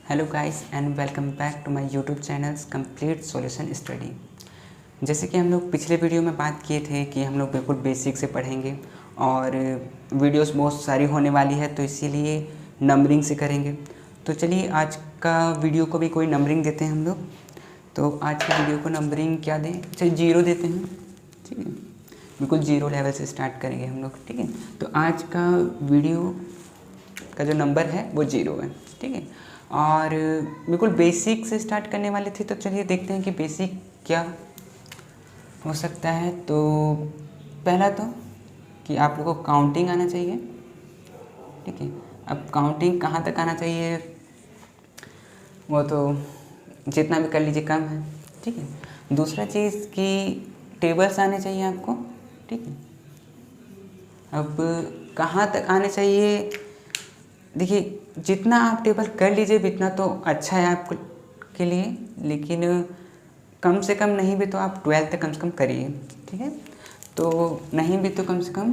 Hello guys and welcome back to my YouTube channels complete solution study. जैसे कि हम लोग पिछले वीडियो में बात किए थे कि हम लोग बिल्कुल बेसिक से पढ़ेंगे और वीडियोस बहुत सारी होने वाली है, तो इसीलिए नंबरिंग से करेंगे। तो चलिए आज का वीडियो को भी कोई नंबरिंग देते हैं हम लोग। तो आज की वीडियो को नंबरिंग क्या दें, चलिए 0 देते हैं। ठीक है, बिल्कुल 0 लेवल से स्टार्ट करेंगे हम लोग। ठीक है, तो आज का वीडियो का जो नंबर है वो 0 है। ठीक है, और बिल्कुल बेसिक से स्टार्ट करने वाले थे, तो चलिए देखते हैं कि बेसिक क्या हो सकता है। तो पहला तो कि आप लोगों को काउंटिंग आना चाहिए। ठीक है, अब काउंटिंग कहाँ तक आना चाहिए वो तो जितना भी कर लीजिए कम है। ठीक है, दूसरा चीज़ कि टेबल्स आने चाहिए आपको। ठीक है, अब कहाँ तक आने चाहिए, देखिए जितना आप टेबल कर लीजिए उतना तो अच्छा है आपको के लिए, लेकिन कम से कम नहीं भी तो आप 12 तक कम से कम करिए। ठीक है, तो नहीं भी तो कम से कम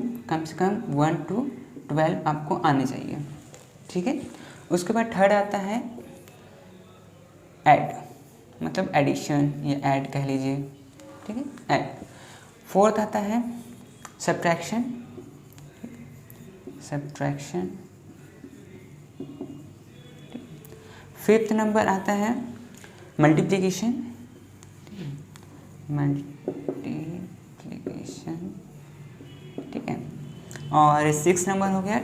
1 to 12 आपको आने चाहिए। ठीक है, उसके बाद थर्ड आता है ऐड, मतलब एडिशन या ऐड कह लीजिए। ठीक है, ऐड। फोर्थ आता है सब्ट्रैक्शन। फिफ्थ नंबर आता है मल्टीप्लिकेशन। ठीक है, और 6 नंबर हो गया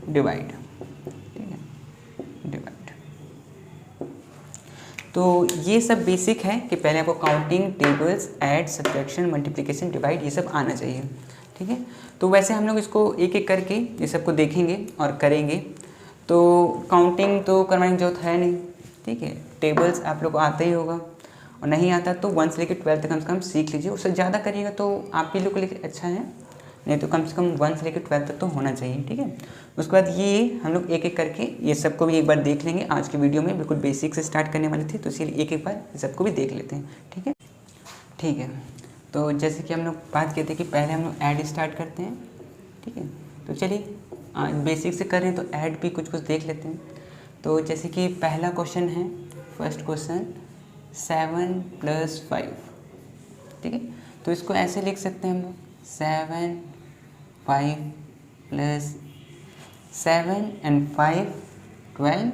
डिवाइड। ठीक है, डिवाइड। तो ये सब बेसिक है कि पहले आपको counting, tables, add, subtraction, multiplication, divide ये सब आना चाहिए। ठीक है, तो वैसे हम लोग इसको एक एक करके ये सबको देखेंगे और करेंगे। तो काउंटिंग तो करवाने की जरूरत है नहीं। ठीक है, टेबल्स आप लोग को आता ही होगा, और नहीं आता तो 1 से लेकर 12 तक कम से कम सीख लीजिए। उससे ज़्यादा करिएगा तो आप ही लोग के लिए अच्छा है, नहीं तो कम से कम 1 से लेकर 12 तक तो होना चाहिए। ठीक है, उसके बाद ये हम लोग एक एक करके ये सबको भी एक बार देख लेंगे। आज की वीडियो में बिल्कुल बेसिक से स्टार्ट करने वाली थी, तो इसीलिए एक एक बार ये सबको भी देख लेते हैं। ठीक है, ठीक है। तो जैसे कि हम लोग बात किए थे कि पहले हम लोग ऐड स्टार्ट करते हैं। ठीक है, तो चलिए बेसिक से कर रहे हैं तो ऐड भी कुछ कुछ देख लेते हैं। तो जैसे कि पहला क्वेश्चन है, फर्स्ट क्वेश्चन 7 + 5। ठीक है, तो इसको ऐसे लिख सकते हैं हम लोग 7 5 + 7 and 5 12।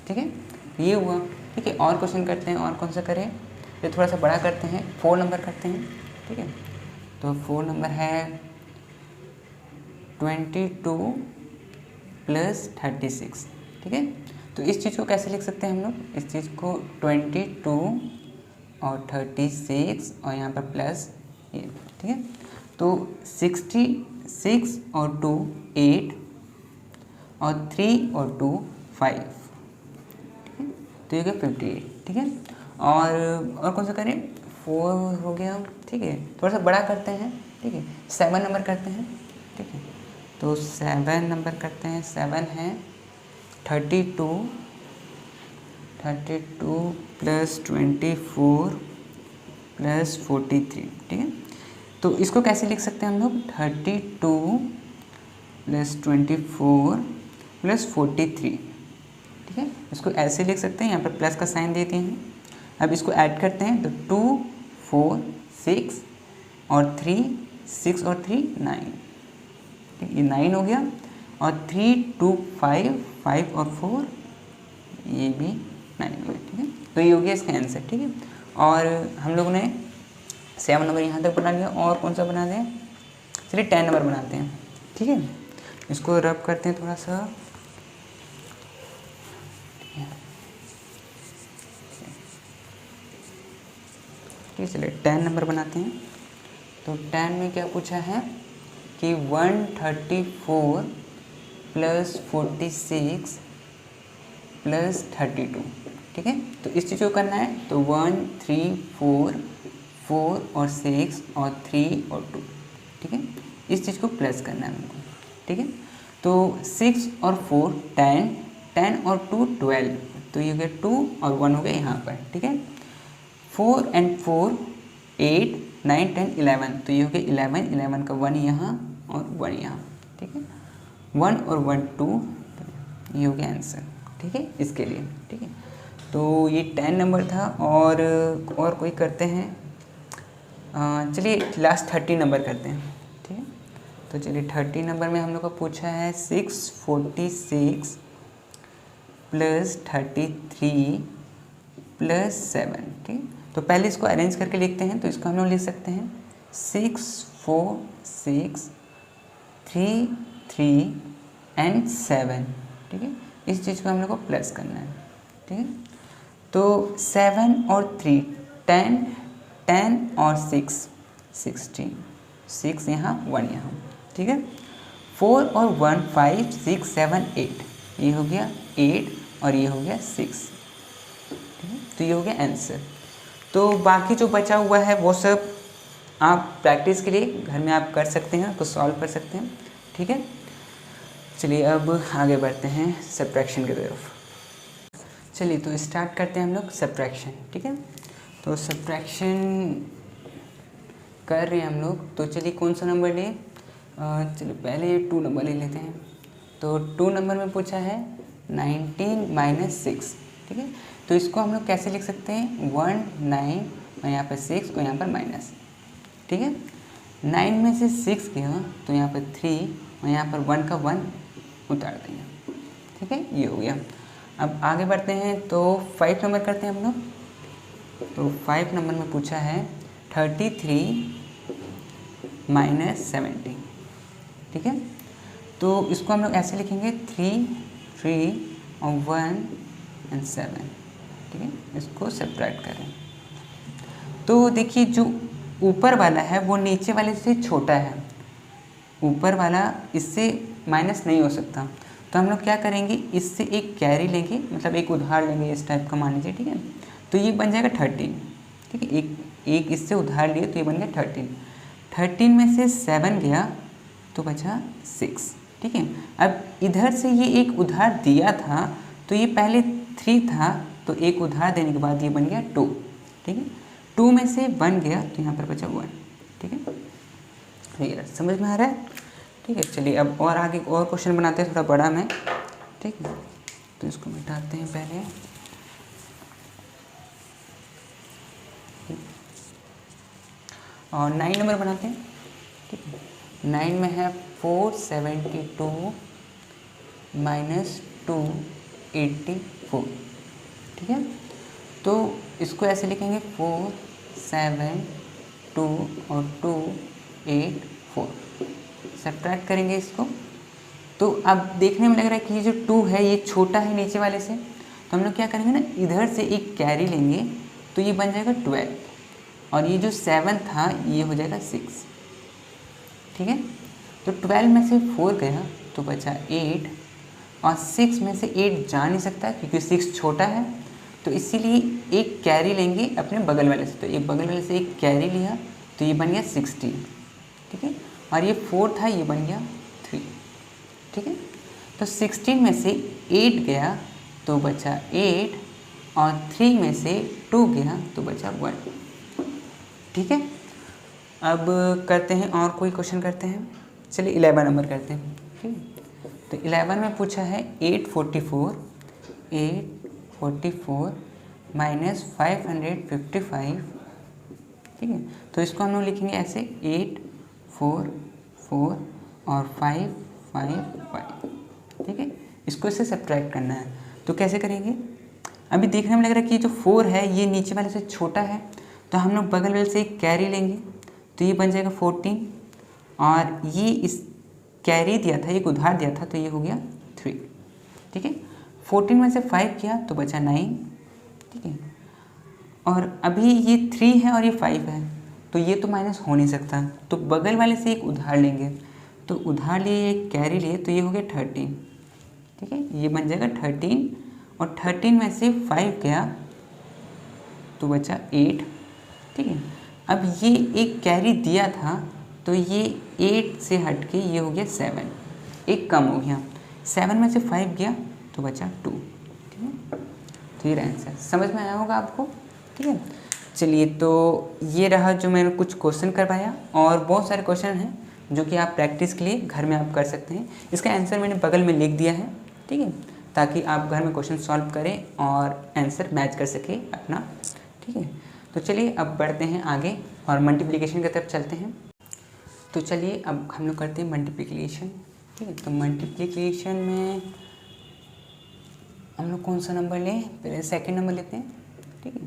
ठीक है, ये हुआ। ठीक है, और क्वेश्चन करते हैं, और कौन सा करें, ये थोड़ा सा बड़ा करते हैं, 4 नंबर करते हैं। ठीक है, तो 4 नंबर है 22 + 36। ठीक है, तो इस चीज़ को कैसे लिख सकते हैं हम लोग, इस चीज़ को 22 और 36 और यहाँ पर प्लस ये। ठीक है, तो 66 और 2 8 और 3 और 2 5। ठीक है, तो ये 58। ठीक है, और कौन सा करें, 4 हो गया। ठीक है, थोड़ा सा बड़ा करते हैं। ठीक है, 7 नंबर करते हैं। ठीक है, तो 7 नंबर करते हैं, 7 है 32 + 24 + 43। ठीक है, तो इसको कैसे लिख सकते हैं हम लोग, 32 + 24 + 43। ठीक है, इसको ऐसे लिख सकते हैं, यहाँ पर प्लस का साइन देते हैं। अब इसको ऐड करते हैं तो 2 4 6 और 3 6 और 3 9। ठीक, ये 9 हो गया, और 3 2 5 5 और 4 ये भी 9 हो गया। ठीक है, तो ये हो गया इसका आंसर। ठीक है, और हम लोगों ने 7 नंबर यहाँ तक बना लिया, और कौन सा बना दें, चलिए 10 नंबर बनाते हैं। ठीक है, इसको रब करते हैं थोड़ा सा। ठीक है, चलिए 10 नंबर बनाते हैं। तो 10 में क्या पूछा है कि 134 + 46 + 32। ठीक है, तो इस चीज़ को करना है, तो 1 3 4 4 और 6 और 3 और 2। ठीक है, इस चीज़ को प्लस करना है हमको। ठीक है, तो 6 और 4 10 10 और 2 12, तो ये हो गया 2 और 1 हो गया यहाँ पर। ठीक है, 4 and 4 8 9 10 11, तो ये हो गया 11 11 का 1 यहाँ और 1 यहाँ। ठीक है, 1 और 1 2, ये हो गया आंसर। ठीक है, इसके लिए। ठीक है, तो ये 10 नंबर था। और कोई करते हैं, चलिए लास्ट 30 नंबर करते हैं। ठीक है, तो चलिए 30 नंबर में हम लोग को पूछा है 646 प्लस 33 प्लस 7। ठीक, तो पहले इसको अरेंज करके लिखते हैं। तो इसको हम लोग लिख सकते हैं 6 4 6 3 3 एंड 7। ठीक है, इस चीज़ को हम लोग को प्लस करना है। ठीक है, तो 7 और 3 10 10 और 6 16, 6 यहाँ 1 यहाँ। ठीक है, 4 और 1 5 6 7 8, ये हो गया 8 और ये हो गया 6। ठीक है, तो ये हो गया आंसर। तो बाकी जो बचा हुआ है वो सब आप प्रैक्टिस के लिए घर में आप कर सकते हैं, उसको सॉल्व कर सकते हैं। ठीक है, चलिए अब आगे बढ़ते हैं सब्ट्रैक्शन की तरफ। चलिए तो स्टार्ट करते हैं हम लोग सब्ट्रैक्शन। ठीक है, तो सब्ट्रैक्शन कर रहे हैं हम लोग। तो चलिए कौन सा नंबर लें, चलिए पहले 2 नंबर ले लेते हैं। तो 2 नंबर में पूछा है 19 माइनस 6। ठीक है, तो इसको हम लोग कैसे लिख सकते हैं, 1 9 और यहाँ पर 6 और यहाँ पर माइनस। ठीक है, 9 में से 6 गया तो यहाँ पर 3 और यहाँ पर 1 का 1 उतार देंगे। ठीक है, ये हो गया। अब आगे बढ़ते हैं तो 5 नंबर करते हैं हम लोग। तो 5 नंबर में पूछा है 33 माइनस 70। ठीक है, तो इसको हम लोग ऐसे लिखेंगे 3 3 और 1 एंड 7। ठीक है, इसको सब्ट्रैक्ट करें। तो देखिए जो ऊपर वाला है वो नीचे वाले से छोटा है, ऊपर वाला इससे माइनस नहीं हो सकता। तो हम लोग क्या करेंगे, इससे एक कैरी लेंगे, मतलब एक उधार लेंगे इस टाइप का मान लीजिए। ठीक है, तो ये बन जाएगा 13। ठीक है, एक इससे उधार लिए तो ये बन गया 13। 13 में से 7 गया तो बचा 6। ठीक है, अब इधर से ये एक उधार दिया था तो ये पहले 3 था, तो एक उधार देने के बाद ये बन गया 2। ठीक है, 2 में से 1 गया तो यहाँ पर बचा 1। ठीक है, ये समझ में आ रहा है। ठीक है, चलिए अब और आगे और क्वेश्चन बनाते हैं थोड़ा बड़ा में। ठीक है, तो इसको मिटाते हैं पहले। और 9 नंबर बनाते हैं। ठीक है, 9 में है 472 माइनस 284। ठीक है, तो इसको ऐसे लिखेंगे 4 7 2 और 2 8 4। सब्ट्रैक्ट करेंगे इसको। तो अब देखने में लग रहा है कि ये जो 2 है ये छोटा है नीचे वाले से, तो हम लोग क्या करेंगे ना, इधर से एक कैरी लेंगे तो ये बन जाएगा 12 और ये जो 7 था ये हो जाएगा 6। ठीक है, तो 12 में से 4 गया तो बचा 8 और 6 में से 8 जा नहीं सकता क्योंकि 6 छोटा है, तो इसीलिए एक कैरी लेंगे अपने बगल वाले से। तो एक बगल वाले से एक कैरी लिया तो ये बन गया 16। ठीक है, और ये 4 था ये बन गया 3। ठीक है, तो 16 में से 8 गया तो बचा 8 और 3 में से 2 गया तो बचा 1। ठीक है, अब करते हैं और कोई क्वेश्चन करते हैं। चलिए 11 नंबर करते हैं। ठीक है, तो 11 में पूछा है 844 माइनस 555। ठीक है, तो इसको हम लोग लिखेंगे ऐसे 8 4 4 और 5 5 5। ठीक है, इसको इससे सब्ट्रैक्ट करना है। तो कैसे करेंगे, अभी देखने में लग रहा है कि जो 4 है ये नीचे वाले से छोटा है, तो हम लोग बगल वाले से एक कैरी लेंगे तो ये बन जाएगा 14 और ये इस कैरी दिया था, एक उधार दिया था तो ये हो गया 3। ठीक है, 14 में से 5 किया तो बचा 9। ठीक है, और अभी ये 3 है और ये 5 है तो ये तो माइनस हो नहीं सकता, तो बगल वाले से एक उधार लेंगे। तो उधार लिए एक कैरी लिए तो ये हो गया 13। ठीक है, ये बन जाएगा 13 और 13 में से 5 गया तो बचा 8। ठीक है, अब ये एक कैरी दिया था तो ये 8 से हट के ये हो गया 7, एक कम हो गया। 7 में से 5 गया तो बचा 2। ठीक है, तो ये आंसर समझ में आया होगा आपको। ठीक है, चलिए तो ये रहा जो मैंने कुछ क्वेश्चन करवाया, और बहुत सारे क्वेश्चन हैं जो कि आप प्रैक्टिस के लिए घर में आप कर सकते हैं। इसका आंसर मैंने बगल में लिख दिया है। ठीक है, ताकि आप घर में क्वेश्चन सॉल्व करें और आंसर मैच कर सके अपना। ठीक है, तो चलिए अब बढ़ते हैं आगे और मल्टीप्लिकेशन की तरफ चलते हैं। तो चलिए अब हम लोग करते हैं मल्टीप्लिकेशन। ठीक है, तो मल्टीप्लिकेशन में हम लोग कौन सा नंबर लें, पहले सेकंड नंबर लेते हैं। ठीक है,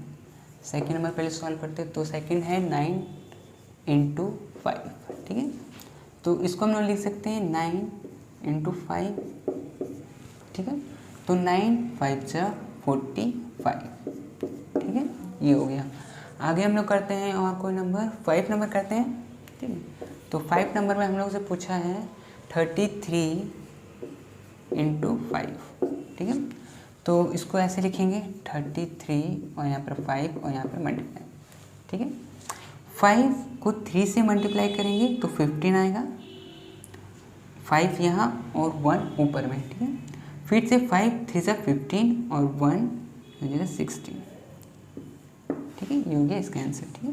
सेकंड नंबर पहले सॉल्व करते हैं। तो सेकंड है 9 × 5। ठीक है, तो इसको हम लोग लिख सकते हैं 9 × 5। ठीक है, तो 9 5 × 45। ठीक है, ये हो गया। आगे हम लोग करते हैं और कोई नंबर 5 नंबर करते हैं। ठीक है, तो 5 नंबर में हम लोग से पूछा है 33 × 5। ठीक है, तो इसको ऐसे लिखेंगे 33 और यहाँ पर 5 और यहाँ पर मल्टीप्लाई। ठीक है, 5 को 3 से मल्टीप्लाई करेंगे तो 15 आएगा, 5 यहाँ और 1 ऊपर में। ठीक है, फिर से 5 3 से 15 और 1 हो जाएगा 16। ठीक है, ये हो गया इसका आंसर। ठीक है,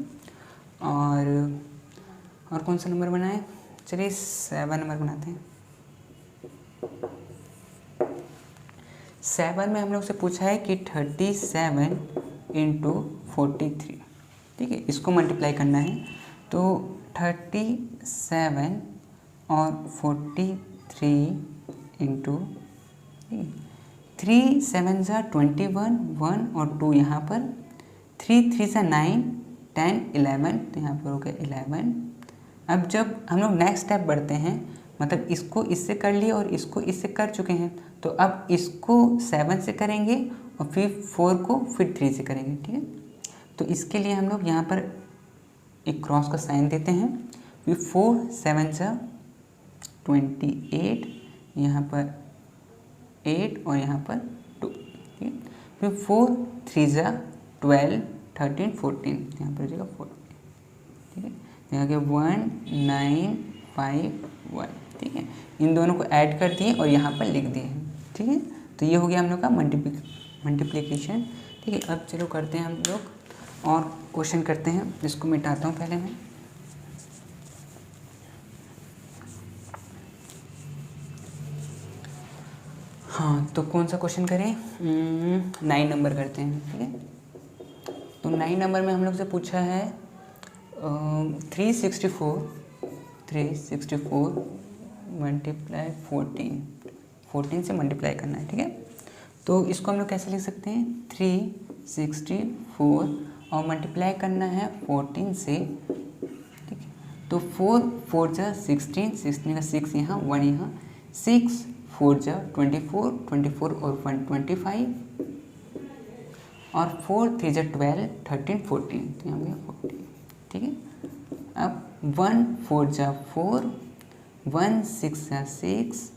और कौन सा नंबर बनाए, चलिए 7 नंबर बनाते हैं। 7 में हम लोग से पूछा है कि 37 × 43। ठीक है, इसको मल्टीप्लाई करना है। तो 37 और 43 इंटू 3 7 सा 21, 1 और 2 यहाँ पर, 3 3 सा 9, 10 11, तो यहाँ पर हो गया 11। अब जब हम लोग नेक्स्ट स्टेप बढ़ते हैं, मतलब इसको इससे कर लिए और इसको इससे कर चुके हैं, तो अब इसको 7 से करेंगे और फिर 4 को फिर 3 से करेंगे। ठीक है, तो इसके लिए हम लोग यहाँ पर एक क्रॉस का साइन देते हैं। फिर 4 7 सा 28, यहाँ पर 8 और यहाँ पर 2। ठीक है, फिर 4 3 सा 12, 13 14, यहाँ पर हो जाएगा 14। ठीक है, यहाँ के 1 9 5 1। ठीक है, इन दोनों को ऐड कर दिए और यहाँ पर लिख दिए। ठीक है, तो ये हो गया हम लोग का मल्टीप्लिकेशन। ठीक है, अब चलो करते हैं हम लोग और क्वेश्चन करते हैं। इसको मिटाता हूँ पहले मैं। हाँ, तो कौन सा क्वेश्चन करें, 9 नंबर करते हैं। ठीक है, तो 9 नंबर में हम लोग से पूछा है 364 मल्टीप्लाई 14 से मल्टीप्लाई करना है। ठीक है, तो इसको हम लोग कैसे लिख सकते हैं, 364 और मल्टीप्लाई करना है 14 से। ठीक है, तो 4 4 जा 16, 16 का 6 यहाँ, 1 यहाँ, 6 4 जा 24, 24 और 1 25 और 4 3 जा 12, 13 14, तो यहाँ गया 14। ठीक है, अब 1 4 जा 4, 1 6 जा 6,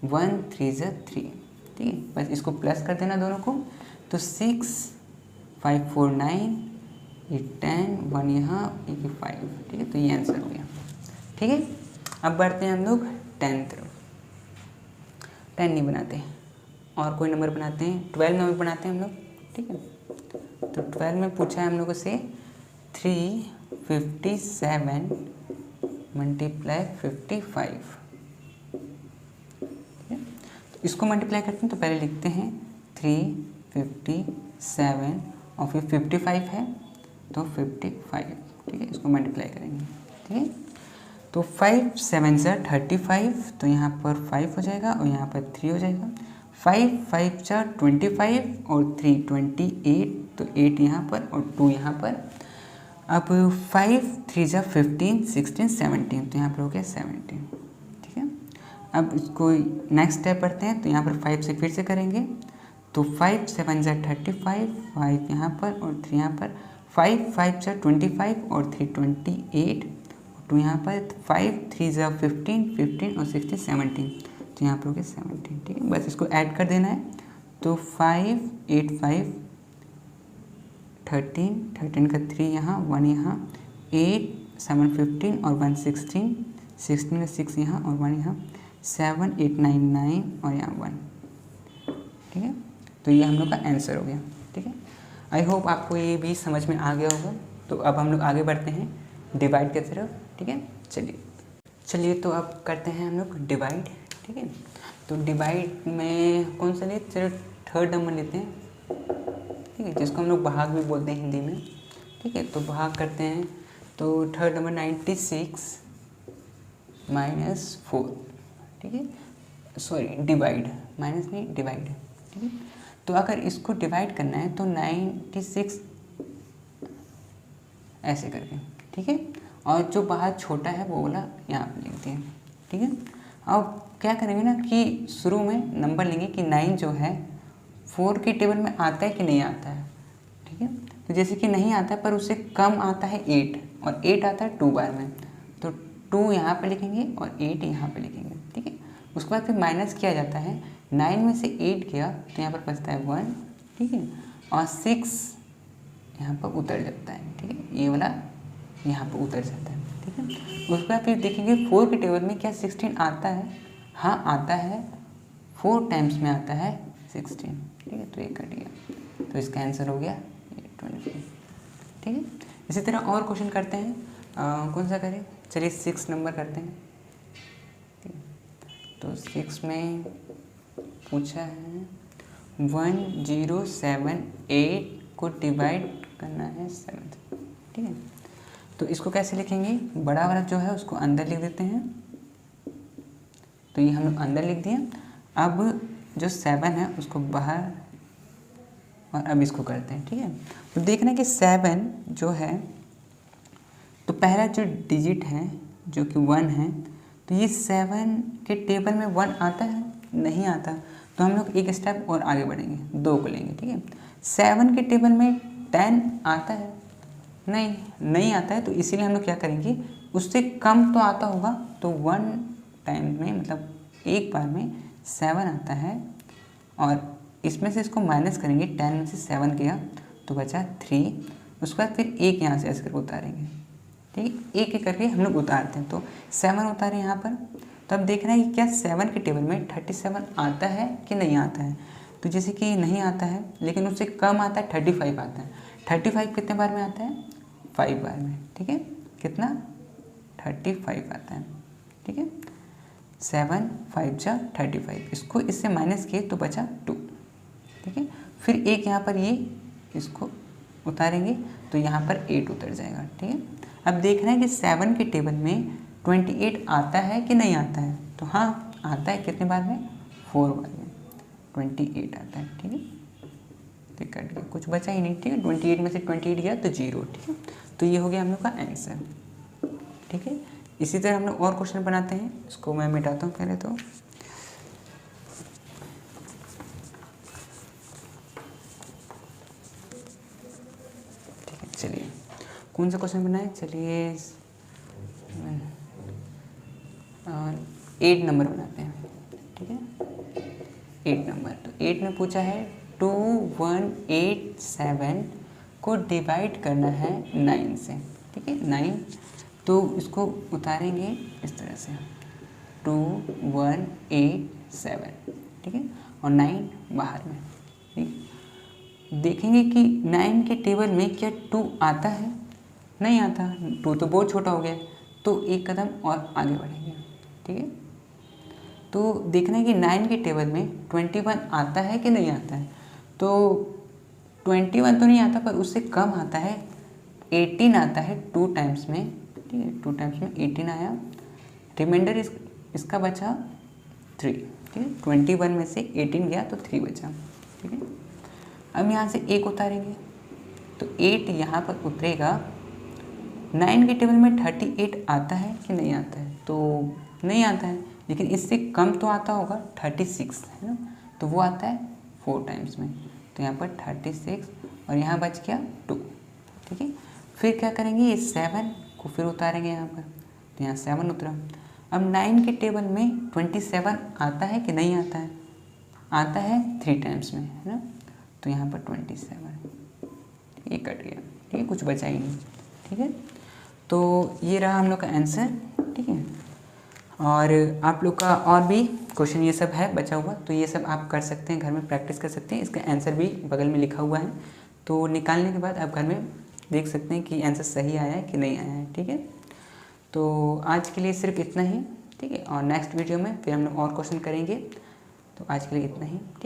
1 3 जा 3। ठीक है, बस इसको प्लस कर देना दोनों को। तो 6 5 4 9, 8 10, 1 यहाँ 5। ठीक है, तो ये आंसर हो गया। ठीक है, अब बढ़ते हैं हम लोग 10 तरफ। 10 नहीं बनाते और कोई नंबर बनाते हैं, 12 नंबर बनाते हैं हम लोग। ठीक है, तो 12 में पूछा है हम लोगों से 357 मल्टीप्लाई 55। इसको मल्टीप्लाई करते हैं, तो पहले लिखते हैं 357 और फिर 55 है तो 55। ठीक है, इसको मल्टीप्लाई करेंगे। ठीक है, तो 5 7 सा 35, तो यहाँ पर 5 हो जाएगा और यहाँ पर 3 हो जाएगा। 5 5 सा 25 और 3 28, तो 8 यहाँ पर और 2 यहाँ पर। अब 5 3 सा 15, 16 17, तो यहाँ पर हो गया 17। ठीक है, अब इसको नेक्स्ट स्टेप बढ़ते हैं, तो यहाँ पर 5 से फिर से करेंगे। तो 5 7 सा 35, 5 यहाँ पर और 3 यहाँ पर। 5 5 सा 25 और 3 28, 2 यहाँ पर। 5 3 सा 15, 15 और 16 17, तो यहाँ पर हो गया 17। ठीक है, बस इसको ऐड कर देना है। तो 5 8 5 13, 13 का 3 यहाँ, 1 यहाँ, 8 7 15 और 1 16, 16 का 6 यहाँ और 1 यहाँ, 7 8 9 9 और यहाँ 1। ठीक है, तो ये हम लोग का आंसर हो गया। ठीक है, आई होप आपको ये भी समझ में आ गया होगा। तो अब हम लोग आगे बढ़ते हैं डिवाइड की तरफ। ठीक है, चलिए तो अब करते हैं हम लोग डिवाइड। ठीक है, तो डिवाइड में कौन सा लिए, चलो थर्ड नंबर लेते हैं, ठीक है, जिसको हम लोग भाग भी बोलते हैं हिंदी में, ठीक है। तो भाग करते हैं, तो थर्ड नंबर 96 -4, ठीक है, सॉरी डिवाइड, माइनस नहीं डिवाइड, ठीक है। तो अगर इसको डिवाइड करना है तो 96 ऐसे करके, ठीक है, और जो बाहर छोटा है वो वाला यहाँ पे लिखते हैं, ठीक है। अब क्या करेंगे ना कि शुरू में नंबर लेंगे कि 9 जो है 4 के टेबल में आता है कि नहीं आता है, ठीक है। तो जैसे कि नहीं आता है पर उससे कम आता है 8, और 8 आता है 2 बार में, तो 2 यहाँ पे लिखेंगे और 8 यहाँ पे लिखेंगे, ठीक है। उसके बाद फिर माइनस किया जाता है, 9 में से 8 गया तो यहाँ पर बचता है 1, ठीक है, और 6 यहाँ पर उतर जाता है, ठीक है, ये वाला यहाँ पर उतर जाता है, ठीक है। उसके बाद फिर देखेंगे 4 के टेबल में क्या 16 आता है, हाँ आता है, 4 टाइम्स में आता है 16, ठीक है, तो ये कट गया, तो इसका आंसर हो गया 25, ठीक है। इसी तरह और क्वेश्चन करते हैं, कौन सा करें, चलिए 6 नंबर करते हैं, तो 6 में पूछा है 1078 को डिवाइड करना है 7, ठीक है। तो इसको कैसे लिखेंगे, बड़ा वाला जो है उसको अंदर लिख देते हैं, तो ये हम लोग अंदर लिख दिए। अब जो 7 है उसको बाहर, और अब इसको करते हैं, ठीक है। तो देखना कि 7 जो है, तो पहला जो डिजिट है जो कि 1 है, तो ये 7 के टेबल में 1 आता है, नहीं आता, तो हम लोग एक स्टेप और आगे बढ़ेंगे, 2 को लेंगे, ठीक है। 7 के टेबल में 10 आता है, नहीं आता है, तो इसीलिए हम लोग क्या करेंगे, उससे कम तो आता होगा, तो 1 टाइम में मतलब एक बार में 7 आता है, और इसमें से इसको माइनस करेंगे, 10 में से 7 गया तो बचा 3, उसके बाद फिर एक यहाँ से ऐसे करके उतारेंगे, ठीक है, एक एक करके हम लोग उतारते हैं, तो 7 उतारे यहाँ पर। तो अब देखना है कि क्या 7 के टेबल में 37 आता है कि नहीं आता है, तो जैसे कि नहीं आता है, लेकिन उससे कम आता है, 35 आता है। 35 कितने बार में आता है, 5 बार में, ठीक है, कितना 35 आता है, ठीक है, 7 5 जा 35, इसको इससे माइनस किए तो बचा 2, ठीक है। फिर एक यहाँ पर ये इसको उतारेंगे तो यहाँ पर 8 उतर जाएगा, ठीक है। अब देखना है कि 7 के टेबल में 28 आता है कि नहीं आता है, तो हाँ आता है, कितने बार में, 4 बार में 28 आता है, ठीक है, तो कट गया, कुछ बचा ही नहीं, ठीक है। 28 में से 28 गया तो 0, ठीक है। तो ये हो गया हम लोग का आंसर, ठीक है। इसी तरह हम लोग और क्वेश्चन बनाते हैं, इसको मैं मिटाता हूँ पहले, तो ठीक है, चलिए कौन सा क्वेश्चन बनाए, चलिए 8 नंबर बनाते हैं, ठीक है, 8 नंबर। तो 8 में पूछा है 2187 को डिवाइड करना है 9 से, ठीक है, 9, तो इसको उतारेंगे इस तरह से, 2187, ठीक है, और 9 बाहर में, ठीक। देखेंगे कि 9 के टेबल में क्या 2 आता है, नहीं आता, 2 तो बहुत छोटा हो गया, तो एक कदम और आगे बढ़ेंगे, ठीक है। तो देखना है कि 9 के टेबल में 21 आता है कि नहीं आता है, तो 21 तो नहीं आता, पर उससे कम आता है, 18 आता है 2 टाइम्स में, ठीक है, 2 टाइम्स में 18 आया, रिमाइंडर इसका बचा 3, ठीक है, 21 में से 18 गया तो 3 बचा, ठीक है। अब यहाँ से 1 उतारेंगे, तो 8 यहाँ पर उतरेगा, 9 के टेबल में 38 आता है कि नहीं आता है, तो नहीं आता है, लेकिन इससे कम तो आता होगा, 36 है ना, तो वो आता है 4 टाइम्स में, तो यहाँ पर 36 और यहाँ बच गया 2, ठीक है। फिर क्या करेंगे, ये 7 को फिर उतारेंगे यहाँ पर, तो यहाँ 7 उतरा। अब 9 के टेबल में 27 आता है कि नहीं आता है, आता है 3 टाइम्स में, है ना, तो यहाँ पर 27, ये कट गया, ठीक है, कुछ बचा ही नहीं, ठीक है। तो ये रहा हम लोग का आंसर, ठीक है। और आप लोग का और भी क्वेश्चन ये सब है बचा हुआ, तो ये सब आप कर सकते हैं, घर में प्रैक्टिस कर सकते हैं, इसका आंसर भी बगल में लिखा हुआ है, तो निकालने के बाद आप घर में देख सकते हैं कि आंसर सही आया है कि नहीं आया है, ठीक है। तो आज के लिए सिर्फ इतना ही, ठीक है, और नेक्स्ट वीडियो में फिर हम लोग और क्वेश्चन करेंगे। तो आज के लिए इतना ही, ठीक।